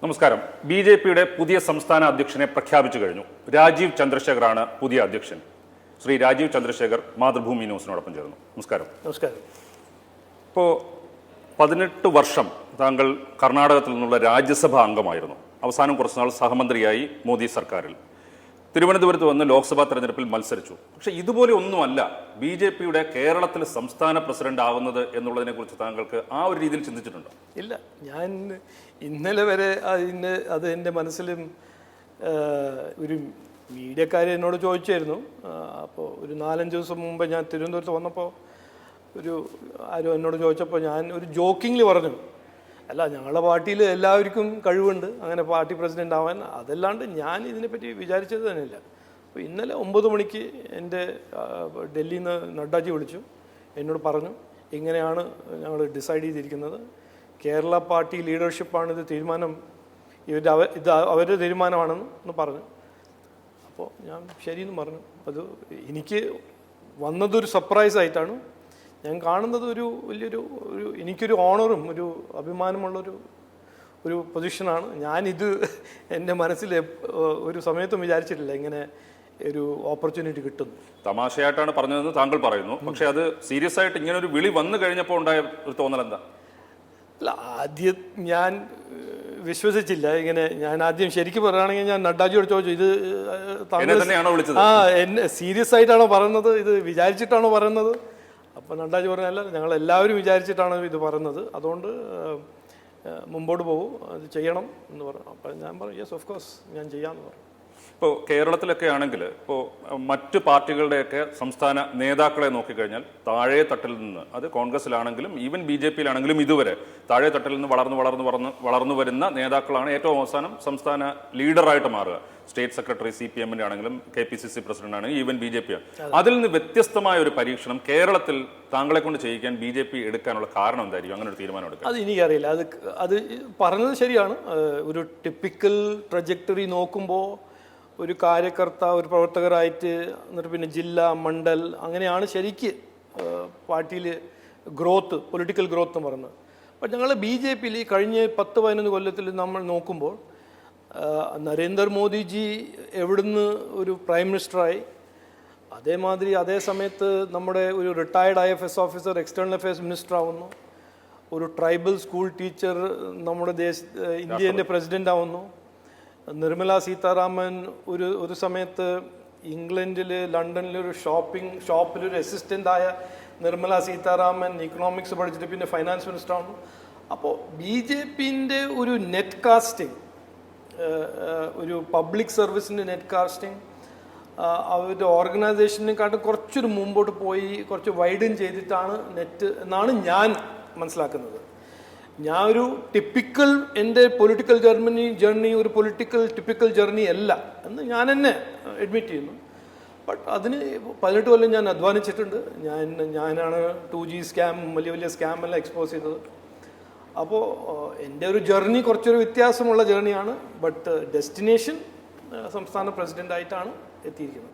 നമസ്കാരം. ബി.ജെ.പിയുടെ പുതിയ സംസ്ഥാന അധ്യക്ഷനെ പ്രഖ്യാപിച്ചു കഴിഞ്ഞു. രാജീവ് ചന്ദ്രശേഖറാണ് പുതിയ അധ്യക്ഷൻ. ശ്രീ രാജീവ് ചന്ദ്രശേഖർ മാതൃഭൂമി ന്യൂസിനോടൊപ്പം ചേർന്നു. നമസ്കാരം. നമസ്കാരം. ഇപ്പോൾ 18 വർഷം താങ്കൾ കർണാടകത്തിൽ നിന്നുള്ള രാജ്യസഭാ അംഗമായിരുന്നു. അവസാനം കുറച്ചുനാൾ സഹമന്ത്രിയായി മോദി സർക്കാരിൽ. തിരുവനന്തപുരത്ത് വന്ന് ലോക്സഭാ തെരഞ്ഞെടുപ്പിൽ മത്സരിച്ചു. പക്ഷെ ഇതുപോലെ ഒന്നുമല്ല ബി.ജെ.പിയുടെ കേരളത്തിൽ സംസ്ഥാന പ്രസിഡന്റ് ആവുന്നത് എന്നുള്ളതിനെ കുറിച്ച് താങ്കൾക്ക് ആ ഒരു രീതിയിൽ ചിന്തിച്ചിട്ടുണ്ടോ? ഇല്ല, ഞാൻ ഇന്നലെ വരെ അത് എൻ്റെ മനസ്സിലും ഒരു മീഡിയക്കാർ എന്നോട് ചോദിച്ചായിരുന്നു. അപ്പോൾ ഒരു 4-5 ദിവസം മുമ്പ് ഞാൻ തിരുവനന്തപുരത്ത് വന്നപ്പോൾ ആരും എന്നോട് ചോദിച്ചപ്പോൾ ഞാൻ ഒരു ജോക്കിങ്ങിൽ പറഞ്ഞു, അല്ല ഞങ്ങളുടെ പാർട്ടിയിൽ എല്ലാവർക്കും കഴിവുണ്ട് അങ്ങനെ പാർട്ടി പ്രസിഡന്റ് ആവാൻ, അതല്ലാണ്ട് ഞാൻ ഇതിനെപ്പറ്റി വിചാരിച്ചത് തന്നെയില്ല. അപ്പോൾ ഇന്നലെ 9 മണിക്ക് എൻ്റെ ഡൽഹിയിൽ നിന്ന് നഡ്ഡാജി വിളിച്ചു, എന്നോട് പറഞ്ഞു ഇങ്ങനെയാണ് ഞങ്ങൾ ഡിസൈഡ് ചെയ്തിരിക്കുന്നത്, കേരള പാർട്ടി ലീഡർഷിപ്പാണ് ഇത് തീരുമാനം, ഇത് അവരുടെ തീരുമാനമാണെന്ന് പറഞ്ഞു. അപ്പോൾ ഞാൻ ശരിയെന്ന് പറഞ്ഞു. അത് എനിക്ക് വന്നതൊരു സർപ്രൈസ് ആയിട്ടാണ് ഞാൻ കാണുന്നത്. വലിയൊരു എനിക്കൊരു ഓണറും ഒരു അഭിമാനമുള്ളൊരു പൊസിഷനാണ്. ഞാനിത് എൻ്റെ മനസ്സിൽ ഒരു സമയത്തും വിചാരിച്ചിട്ടില്ല ഇങ്ങനെ ഒരു ഓപ്പർച്യൂണിറ്റി കിട്ടുന്നു. തമാശയായിട്ടാണ് പറഞ്ഞതെന്ന് താങ്കൾ പറയുന്നു. പക്ഷെ അത് സീരിയസ് ആയിട്ട് ഇങ്ങനെ ഒരു വിളി വന്നു കഴിഞ്ഞപ്പോൾ ഉണ്ടായ ഒരു തോന്നൽ എന്താ? അല്ല, ആദ്യം ഞാൻ വിശ്വസിച്ചില്ല. ഇങ്ങനെ ഞാൻ ആദ്യം ശരിക്കും പറയുകയാണെങ്കിൽ ഞാൻ നഡ്ഡാജിയോട് ചോദിച്ചു, ഇത് എന്നെ സീരിയസ് ആയിട്ടാണോ പറയുന്നത്, ഇത് വിചാരിച്ചിട്ടാണോ പറയുന്നത്? അപ്പോൾ നഡ്ഡാജി പറഞ്ഞല്ല, ഞങ്ങളെല്ലാവരും വിചാരിച്ചിട്ടാണ് ഇത് പറയുന്നത്, അതുകൊണ്ട് മുമ്പോട്ട് പോകും, അത് ചെയ്യണം എന്ന് പറഞ്ഞു. അപ്പോൾ ഞാൻ പറഞ്ഞു യെസ് ഓഫ് കോഴ്സ് ഞാൻ ചെയ്യാമെന്ന് പറഞ്ഞു. ഇപ്പോൾ കേരളത്തിലൊക്കെ ആണെങ്കിൽ ഇപ്പോൾ മറ്റു പാർട്ടികളുടെയൊക്കെ സംസ്ഥാന നേതാക്കളെ നോക്കിക്കഴിഞ്ഞാൽ താഴെ തട്ടിൽ നിന്ന്, അത് കോൺഗ്രസിലാണെങ്കിലും ഈവൻ ബി.ജെ.പിയിലാണെങ്കിലും ഇതുവരെ താഴെ തട്ടിൽ നിന്ന് വളർന്നു വരുന്ന നേതാക്കളാണ് ഏറ്റവും അവസാനം സംസ്ഥാന ലീഡറായിട്ട് മാറുക. സ്റ്റേറ്റ് സെക്രട്ടറി CPM-ന്റെ ആണെങ്കിലും KPCC പ്രസിഡന്റ് ആണെങ്കിലും ഈവൻ ബി.ജെ.പി. അതിൽ നിന്ന് വ്യത്യസ്തമായ ഒരു പരീക്ഷണം കേരളത്തിൽ താങ്കളെ കൊണ്ട് ചെയ്യിക്കാൻ ബി.ജെ.പി. എടുക്കാനുള്ള കാരണം എന്തായിരിക്കും, അങ്ങനെ ഒരു തീരുമാനം എടുക്കുക? അത് എനിക്കറിയില്ല. അത് പറഞ്ഞത് ശരിയാണ്. ഒരു ടിപ്പിക്കൽ ട്രജക്ടറി നോക്കുമ്പോൾ ഒരു കാര്യകർത്ത, ഒരു പ്രവർത്തകരായിട്ട് എന്നിട്ട് പിന്നെ ജില്ല, മണ്ഡൽ, അങ്ങനെയാണ് ശരിക്ക് പാർട്ടിയിൽ ഗ്രോത്ത്, പൊളിറ്റിക്കൽ ഗ്രോത്ത് എന്ന് പറയുന്നത്. അപ്പം ഞങ്ങൾ ബി.ജെ.പിയിൽ കഴിഞ്ഞ 10-15 കൊല്ലത്തിൽ നമ്മൾ നോക്കുമ്പോൾ നരേന്ദ്രമോദിജി എവിടുന്ന് ഒരു പ്രൈം മിനിസ്റ്ററായി, അതേമാതിരി അതേ സമയത്ത് നമ്മുടെ ഒരു retired IFS officer external affairs minister ആവുന്നു, ഒരു ട്രൈബൽ സ്കൂൾ ടീച്ചർ നമ്മുടെ ഇന്ത്യൻ്റെ പ്രസിഡന്റ് ആവുന്നു, നിർമ്മല സീതാരാമൻ ഒരു സമയത്ത് ഇംഗ്ലണ്ടിൽ ലണ്ടനിലൊരു ഷോപ്പിലൊരു അസിസ്റ്റൻ്റായ നിർമ്മല സീതാരാമൻ ഇക്കണോമിക്സ് പഠിച്ചിട്ട് പിന്നെ ഫൈനാൻസ് മിനിസ്റ്റർ ആവുന്നു. അപ്പോൾ ബി.ജെ.പിൻ്റെ ഒരു നെറ്റ് കാസ്റ്റിംഗ്, ഒരു പബ്ലിക് സർവീസിൻ്റെ നെറ്റ് കാസ്റ്റിംഗ് അവരുടെ ഓർഗനൈസേഷനെക്കാട്ടും കുറച്ചൊരു മുമ്പോട്ട് പോയി കുറച്ച് വൈഡൻ ചെയ്തിട്ടാണ് നെറ്റ് എന്നാണ് ഞാൻ മനസ്സിലാക്കുന്നത്. ഞാൻ ഒരു ടിപ്പിക്കൽ എൻ്റെ പൊളിറ്റിക്കൽ ജേർണി ഒരു ടിപ്പിക്കൽ ജേർണി അല്ല എന്ന് ഞാൻ തന്നെ അഡ്മിറ്റ് ചെയ്യുന്നു. ബട്ട് അതിന് 18 കൊല്ലം ഞാൻ അധ്വാനിച്ചിട്ടുണ്ട്. ഞാനാണ് 2G സ്കാം, വലിയ സ്കാമെല്ലാം എക്സ്പോസ് ചെയ്തത്. അപ്പോൾ എൻ്റെ ഒരു ജേർണി കുറച്ചൊരു വ്യത്യാസമുള്ള ജേർണിയാണ്. ബട്ട് ഡെസ്റ്റിനേഷൻ സംസ്ഥാന പ്രസിഡൻ്റായിട്ടാണ് എത്തിയിരിക്കുന്നത്.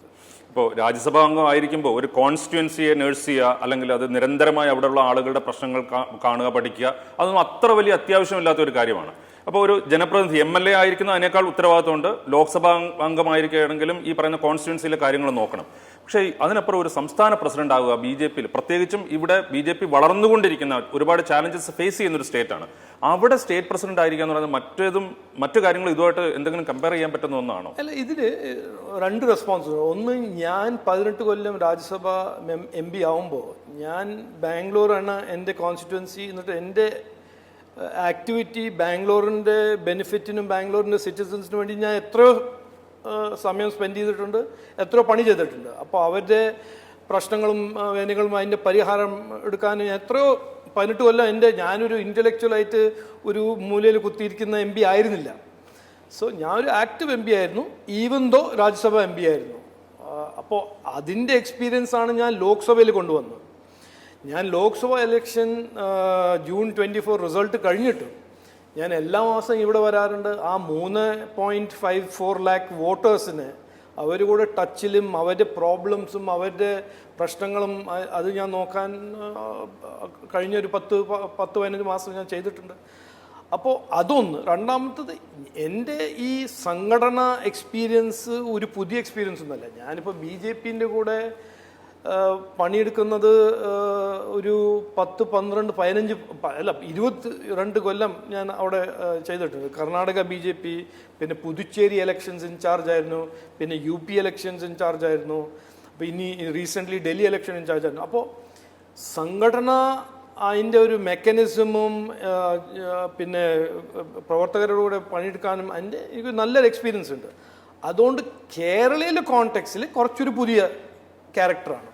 ഇപ്പോൾ രാജ്യസഭാ അംഗം ആയിരിക്കുമ്പോൾ ഒരു കോൺസ്റ്റിറ്റ്യുവൻസിയെ നേഴ്സ് ചെയ്യുക, അല്ലെങ്കിൽ അത് നിരന്തരമായി അവിടെയുള്ള ആളുകളുടെ പ്രശ്നങ്ങൾ കാണുക, പഠിക്കുക, അതൊന്നും അത്ര വലിയ അത്യാവശ്യമില്ലാത്ത ഒരു കാര്യമാണ്. അപ്പോൾ ഒരു ജനപ്രതിനിധി MLA ആയിരിക്കുന്ന അതിനേക്കാൾ ഉത്തരവാദിത്തമുണ്ട്. ലോക്സഭാ അംഗമായിരിക്കുകയാണെങ്കിലും ഈ പറയുന്ന കോൺസ്റ്റിറ്റ്യുവൻസിയിലെ കാര്യങ്ങൾ നോക്കണം. പക്ഷേ അതിനപ്പുറം ഒരു സംസ്ഥാന പ്രസിഡന്റ് ആവുക ബി.ജെ.പിയിൽ, പ്രത്യേകിച്ചും ഇവിടെ ബി.ജെ.പി. വളർന്നുകൊണ്ടിരിക്കുന്ന ഒരുപാട് ചാലഞ്ചസ് ഫേസ് ചെയ്യുന്ന ഒരു സ്റ്റേറ്റാണ്, അവിടെ സ്റ്റേറ്റ് പ്രസിഡന്റ് ആയിരിക്കുക എന്ന് പറയുന്നത് മറ്റു കാര്യങ്ങൾ ഇതുമായിട്ട് എന്തെങ്കിലും കമ്പയർ ചെയ്യാൻ പറ്റുന്ന ഒന്നാണോ? അല്ല, ഇതിൽ 2 റെസ്പോൺസ്. ഒന്ന്, ഞാൻ 18 കൊല്ലം രാജ്യസഭ MP ആവുമ്പോൾ ഞാൻ ബാംഗ്ലൂരാണ് എൻ്റെ കോൺസ്റ്റിറ്റ്യുവൻസി. എന്നിട്ട് എൻ്റെ ആക്ടിവിറ്റി ബാംഗ്ലൂരിൻ്റെ ബെനിഫിറ്റിനും ബാംഗ്ലൂരിൻ്റെ സിറ്റിസൻസിനും വേണ്ടി ഞാൻ എത്രയോ സമയം സ്പെൻഡ് ചെയ്തിട്ടുണ്ട്, എത്രയോ പണി ചെയ്തിട്ടുണ്ട്. അപ്പോൾ അവരുടെ പ്രശ്നങ്ങളും വേദനകളും അതിൻ്റെ പരിഹാരം എടുക്കാൻ എത്രയോ 18 കൊല്ലം ഞാനൊരു ഇൻ്റലക്ച്വലായിട്ട് ഒരു മൂലയിൽ കുത്തിയിരിക്കുന്ന MP ആയിരുന്നില്ല. സോ ഞാനൊരു ആക്റ്റീവ് MP ആയിരുന്നു, ഈവൻ ദോ രാജ്യസഭ MP ആയിരുന്നു. അപ്പോൾ അതിൻ്റെ എക്സ്പീരിയൻസ് ആണ് ഞാൻ ലോക്സഭയിൽ കൊണ്ടുവന്നത്. ഞാൻ ലോക്സഭ ഇലക്ഷൻ June 24 റിസൾട്ട് കഴിഞ്ഞിട്ട് ഞാൻ എല്ലാ മാസം ഇവിടെ വരാറുണ്ട്. ആ 3.54 lakh വോട്ടേഴ്സിന് അവർ കൂടെ ടച്ചിലും അവരുടെ പ്രോബ്ലംസും അവരുടെ പ്രശ്നങ്ങളും അത് ഞാൻ നോക്കാൻ കഴിഞ്ഞൊരു 10-15 മാസം ഞാൻ ചെയ്തിട്ടുണ്ട്. അപ്പോൾ അതൊന്ന്. രണ്ടാമത്തത്, എൻ്റെ ഈ സംഘടന എക്സ്പീരിയൻസ് ഒരു പുതിയ എക്സ്പീരിയൻസ് ഒന്നുമല്ല. ഞാനിപ്പോൾ BJPൻ്റെ കൂടെ പണിയെടുക്കുന്നത് ഒരു 10, 12, 15 അല്ല 22 കൊല്ലം ഞാൻ അവിടെ ചെയ്തിട്ടുണ്ട്. കർണാടക BJP, പിന്നെ പുതുച്ചേരി ഇലക്ഷൻസ് ഇൻചാർജ് ആയിരുന്നു, പിന്നെ UP ഇലക്ഷൻസ് ഇൻചാർജ് ആയിരുന്നു, അപ്പോൾ ഇനി റീസെൻ്റ്ലി ഡൽഹി ഇലക്ഷൻ ഇൻചാർജ് ആയിരുന്നു. അപ്പോൾ സംഘടന അതിൻ്റെ ഒരു മെക്കാനിസമും പിന്നെ പ്രവർത്തകരുടെ കൂടെ പണിയെടുക്കാനും എനിക്ക് നല്ലൊരു എക്സ്പീരിയൻസ് ഉണ്ട്. അതുകൊണ്ട് കേരളയിലെ കോണ്ടെക്സ്റ്റിൽ കുറച്ചൊരു പുതിയ ക്യാരക്ടറാണ്,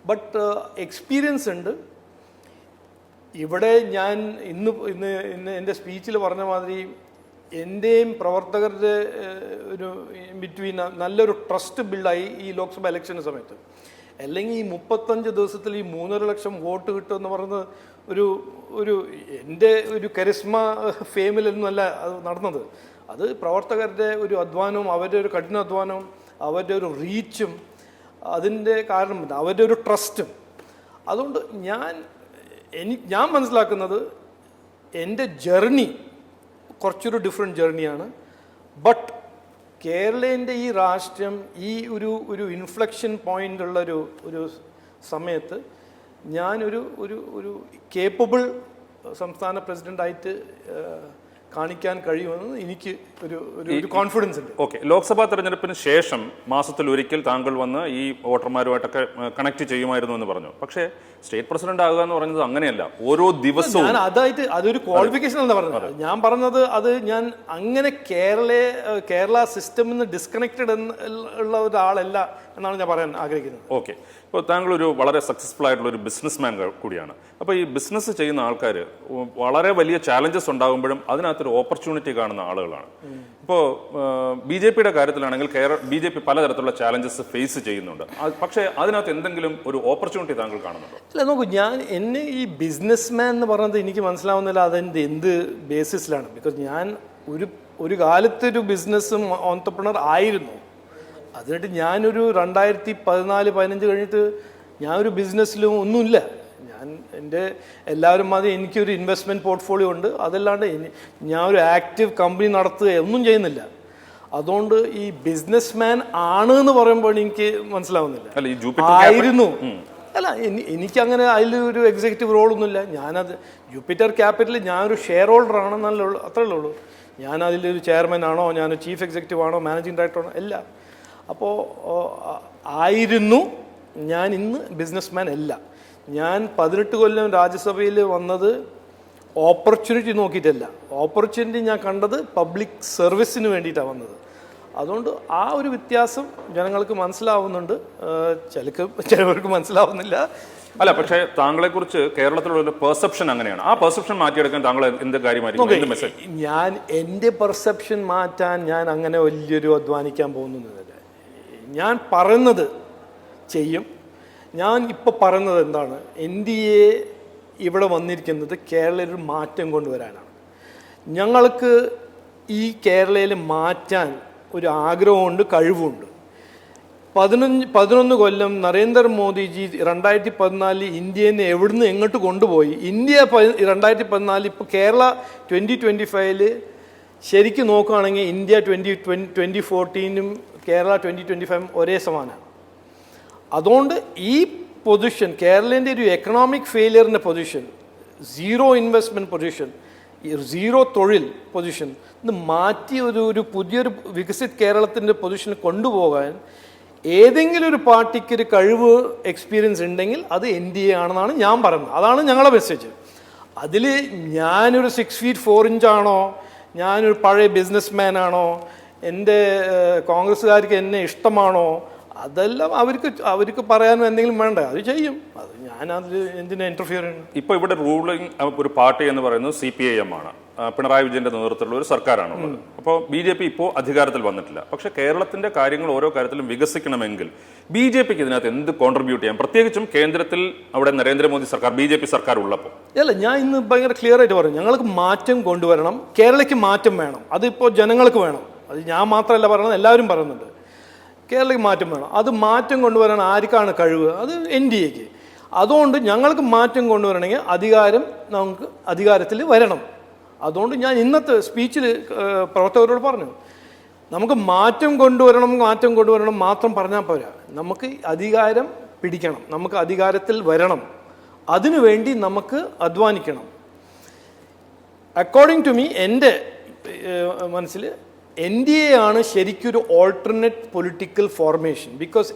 ബട്ട് എക്സ്പീരിയൻസ് ഉണ്ട്. ഇവിടെ ഞാൻ ഇന്ന് എൻ്റെ സ്പീച്ചിൽ പറഞ്ഞ മാതിരി എൻ്റെയും പ്രവർത്തകരുടെ ഒരു ബിറ്റ്വീൻ നല്ലൊരു ട്രസ്റ്റ് ബിൽഡായി ഈ ലോക്സഭ ഇലക്ഷന് സമയത്ത്. അല്ലെങ്കിൽ ഈ 35 ദിവസത്തിൽ ഈ 3.5 ലക്ഷം വോട്ട് കിട്ടുമെന്ന് പറയുന്നത് ഒരു എൻ്റെ ഒരു കരിസ്മ ഫേമിലൊന്നുമല്ല അത് നടന്നത്. അത് പ്രവർത്തകരുടെ ഒരു അധ്വാനവും അവരുടെ ഒരു കഠിനാധ്വാനവും അവരുടെ ഒരു റീച്ചും അതിൻ്റെ കാരണം അവരുടെ ഒരു ട്രസ്റ്റും. അതുകൊണ്ട് ഞാൻ മനസ്സിലാക്കുന്നത് എൻ്റെ ജേർണി കുറച്ചൊരു ഡിഫറെൻറ്റ് ജേർണിയാണ്. ബട്ട് കേരളേൻ്റെ ഈ രാഷ്ട്രം ഈ ഒരു ഇൻഫ്ലക്ഷൻ പോയിൻ്റ് ഉള്ളൊരു സമയത്ത് ഞാനൊരു കേപ്പബിൾ സംസ്ഥാന പ്രസിഡൻ്റായിട്ട് കാണിക്കാൻ കഴിയുമെന്ന് എനിക്ക് ഒരു കോൺഫിഡൻസ് ഉണ്ട്. ഓക്കെ, ലോക്സഭാ തെരഞ്ഞെടുപ്പിന് ശേഷം മാസത്തിൽ ഒരിക്കൽ താങ്കൾ വന്ന് ഈ വോട്ടർമാരുമായിട്ടൊക്കെ കണക്ട് ചെയ്യുമായിരുന്നു എന്ന് പറഞ്ഞു. പക്ഷേ സ്റ്റേറ്റ് പ്രസിഡന്റ് ആകുക എന്ന് പറയുന്നത് അങ്ങനെയല്ല, ഓരോ ദിവസവും അതൊരു ക്വാളിഫിക്കേഷൻ എന്ന് പറഞ്ഞത്. ഞാൻ പറഞ്ഞത് അത് ഞാൻ അങ്ങനെ കേരള സിസ്റ്റമിൽ നിന്ന് ഡിസ്കണക്റ്റഡ് ഉള്ള ഒരാളല്ല എന്നാണ് ഞാൻ പറയാൻ ആഗ്രഹിക്കുന്നത്. ഓക്കെ, ഇപ്പോൾ താങ്കൾ ഒരു വളരെ സക്സസ്ഫുൾ ആയിട്ടുള്ള ഒരു ബിസിനസ്മാൻ കൂടിയാണ്. അപ്പോൾ ഈ ബിസിനസ് ചെയ്യുന്ന ആൾക്കാർ വളരെ വലിയ ചാലഞ്ചസ് ഉണ്ടാകുമ്പോഴും അതിനകത്തൊരു ഓപ്പർച്യൂണിറ്റി കാണുന്ന ആളുകളാണ്. ഇപ്പോൾ BJPയുടെ കാര്യത്തിലാണെങ്കിൽ BJP പലതരത്തിലുള്ള ചാലഞ്ചസ് ഫേസ് ചെയ്യുന്നുണ്ട്. പക്ഷേ അതിനകത്ത് എന്തെങ്കിലും ഒരു ഓപ്പർച്യൂണിറ്റി താങ്കൾ കാണുന്നുണ്ടോ? അല്ല, നോക്കൂ, എന്നെ ഈ ബിസിനസ്മാൻ എന്ന് പറഞ്ഞത് എനിക്ക് മനസ്സിലാവുന്നില്ല അതെൻ്റെ എന്ത് ബേസിസിലാണ്. ബിക്കോസ് ഞാൻ ഒരു കാലത്തൊരു ബിസിനസ്സും ഓൺട്രപ്രണർ ആയിരുന്നു. അതിനിട്ട് ഞാനൊരു 2014-15 കഴിഞ്ഞിട്ട് ഞാനൊരു ബിസിനസ്സിലും ഒന്നുമില്ല. എൻ്റെ എല്ലാവരും മതി എനിക്കൊരു ഇൻവെസ്റ്റ്മെൻറ്റ് പോർട്ട്ഫോളിയോ ഉണ്ട്. അതല്ലാണ്ട് ഞാൻ ഒരു ആക്റ്റീവ് കമ്പനി നടത്തുക ഒന്നും ചെയ്യുന്നില്ല. അതുകൊണ്ട് ഈ ബിസിനസ്മാൻ ആണ് എന്ന് പറയുമ്പോൾ എനിക്ക് മനസ്സിലാവുന്നില്ല. ആയിരുന്നു അല്ല, എനിക്കങ്ങനെ അതിലൊരു എക്സിക്യൂട്ടീവ് റോളൊന്നുമില്ല. ജൂപ്പിറ്റർ ക്യാപിറ്റൽ ഞാനൊരു ഷെയർ ഹോൾഡർ ആണെന്നല്ലേ ഉള്ളൂ, അത്രയല്ലേ ഉള്ളൂ. ഞാൻ അതിലൊരു ചെയർമാൻ ആണോ, ഞാൻ ചീഫ് എക്സിക്യൂട്ടീവ് ആണോ, മാനേജിങ് ഡയറക്ടർ ആണോ, അല്ല. അപ്പോൾ ആയിരുന്നു. ഞാൻ ഇന്ന് ബിസിനസ്മാൻ അല്ല. ഞാൻ 18 കൊല്ലം രാജ്യസഭയിൽ വന്നത് ഓപ്പർച്യൂണിറ്റി നോക്കിയിട്ടല്ല. ഓപ്പർച്യൂണിറ്റി ഞാൻ കണ്ടത് പബ്ലിക് സർവീസിന് വേണ്ടിയിട്ടാണ് വന്നത്. അതുകൊണ്ട് ആ ഒരു വ്യത്യാസം ജനങ്ങൾക്ക് മനസ്സിലാവുന്നുണ്ട്, ചിലവർക്ക് മനസ്സിലാവുന്നില്ല. അല്ല, പക്ഷേ താങ്കളെക്കുറിച്ച് കേരളത്തിലുള്ള പെർസെപ്ഷൻ അങ്ങനെയാണ്. ആ പെർസെപ്ഷൻ മാറ്റിയെടുക്കാൻ താങ്കൾ എന്ത് കാര്യമായിരിക്കും? ഞാൻ എൻ്റെ പെർസെപ്ഷൻ മാറ്റാൻ ഞാൻ അങ്ങനെ വലിയൊരു അധ്വാനിക്കാൻ പോകുന്നില്ല. ഞാൻ പറയുന്നത് ചെയ്യും. ഞാൻ ഇപ്പോൾ പറയുന്നത് എന്താണ്, NDA ഇവിടെ വന്നിരിക്കുന്നത് കേരളയിൽ ഒരു മാറ്റം കൊണ്ടുവരാനാണ്. ഞങ്ങൾക്ക് ഈ കേരളയിൽ മാറ്റാൻ ഒരു ആഗ്രഹമുണ്ട്, കഴിവുമുണ്ട്. 11 കൊല്ലം നരേന്ദ്രമോദിജി 2014 ഇന്ത്യനെ എവിടുന്ന് എങ്ങോട്ട് കൊണ്ടുപോയി. ഇന്ത്യ 2014 ഇപ്പോൾ കേരള 2025 ശരിക്കും നോക്കുകയാണെങ്കിൽ ഇന്ത്യ 2014 കേരള 2025 ഒരേ സമാനമാണ്. അതുകൊണ്ട് ഈ പൊസിഷൻ, കേരളത്തിൻ്റെ ഒരു എക്കണോമിക് ഫെയിലിയറിൻ്റെ position, zero investment position, zero തൊഴിൽ പൊസിഷൻ ഇത് മാറ്റി ഒരു പുതിയൊരു വികസിത് കേരളത്തിൻ്റെ പൊസിഷന് കൊണ്ടുപോകാൻ ഏതെങ്കിലും ഒരു പാർട്ടിക്ക് ഒരു കഴിവ് എക്സ്പീരിയൻസ് ഉണ്ടെങ്കിൽ അത് NDA ആണെന്നാണ് ഞാൻ പറയുന്നത്. അതാണ് ഞങ്ങളുടെ മെസ്സേജ്. അതിൽ ഞാനൊരു 6 feet 4 inch ആണോ, ഞാനൊരു പഴയ ബിസിനസ്മാൻ ആണോ, എൻ്റെ കോൺഗ്രസ്സുകാർക്ക് എന്നെ ഇഷ്ടമാണോ, അതെല്ലാം അവർക്ക് പറയാനും എന്തെങ്കിലും വേണ്ട, അത് ചെയ്യും. അത് ഞാനതിൽ എന്തിനാ ഇന്റർഫിയർ ചെയ്യുന്നു? ഇപ്പോൾ ഇവിടെ റൂളിംഗ് ഒരു പാർട്ടി എന്ന് പറയുന്നത് CPIM ആണ്. പിണറായി വിജയന്റെ നേതൃത്വത്തിലുള്ള ഒരു സർക്കാരാണുള്ളത്. അപ്പോൾ BJP ഇപ്പോൾ അധികാരത്തിൽ വന്നിട്ടില്ല. പക്ഷേ കേരളത്തിന്റെ കാര്യങ്ങൾ ഓരോ കാര്യത്തിലും വികസിക്കണമെങ്കിൽ BJPക്ക് ഇതിനകത്ത് എന്ത് കോൺട്രിബ്യൂട്ട് ചെയ്യാം? പ്രത്യേകിച്ചും കേന്ദ്രത്തിൽ അവിടെ നരേന്ദ്രമോദി സർക്കാർ, BJP സർക്കാർ ഉള്ളപ്പോൾ. അല്ല, ഞാൻ ഇന്ന് ഭയങ്കര ക്ലിയർ ആയിട്ട് പറയും, ഞങ്ങൾക്ക് മാറ്റം കൊണ്ടുവരണം. കേരളയ്ക്ക് മാറ്റം വേണം. അതിപ്പോൾ ജനങ്ങൾക്ക് വേണം. അത് ഞാൻ മാത്രമല്ല പറയുന്നത്, എല്ലാവരും പറയുന്നുണ്ട്. കേരളയ്ക്ക് മാറ്റം വേണം. അത് മാറ്റം കൊണ്ടുവരാൻ ആർക്കാണ് കഴിവ്? അത് NDAക്ക്. അതുകൊണ്ട് ഞങ്ങൾക്ക് മാറ്റം കൊണ്ടുവരണമെങ്കിൽ നമുക്ക് അധികാരത്തിൽ വരണം. അതുകൊണ്ട് ഞാൻ ഇന്നത്തെ സ്പീച്ചിൽ പ്രവർത്തകരോട് പറഞ്ഞു, നമുക്ക് മാറ്റം കൊണ്ടുവരണം മാത്രം പറഞ്ഞാൽ പോരാ, നമുക്ക് അധികാരം പിടിക്കണം, നമുക്ക് അധികാരത്തിൽ വരണം, അതിനുവേണ്ടി നമുക്ക് അധ്വാനിക്കണം. അക്കോർഡിംഗ് ടു മീ, എൻ്റെ മനസ്സിൽ NDA ആണ് ശരിക്കൊരു ഓൾട്ടർനേറ്റ് പൊളിറ്റിക്കൽ ഫോർമേഷൻ. ബിക്കോസ്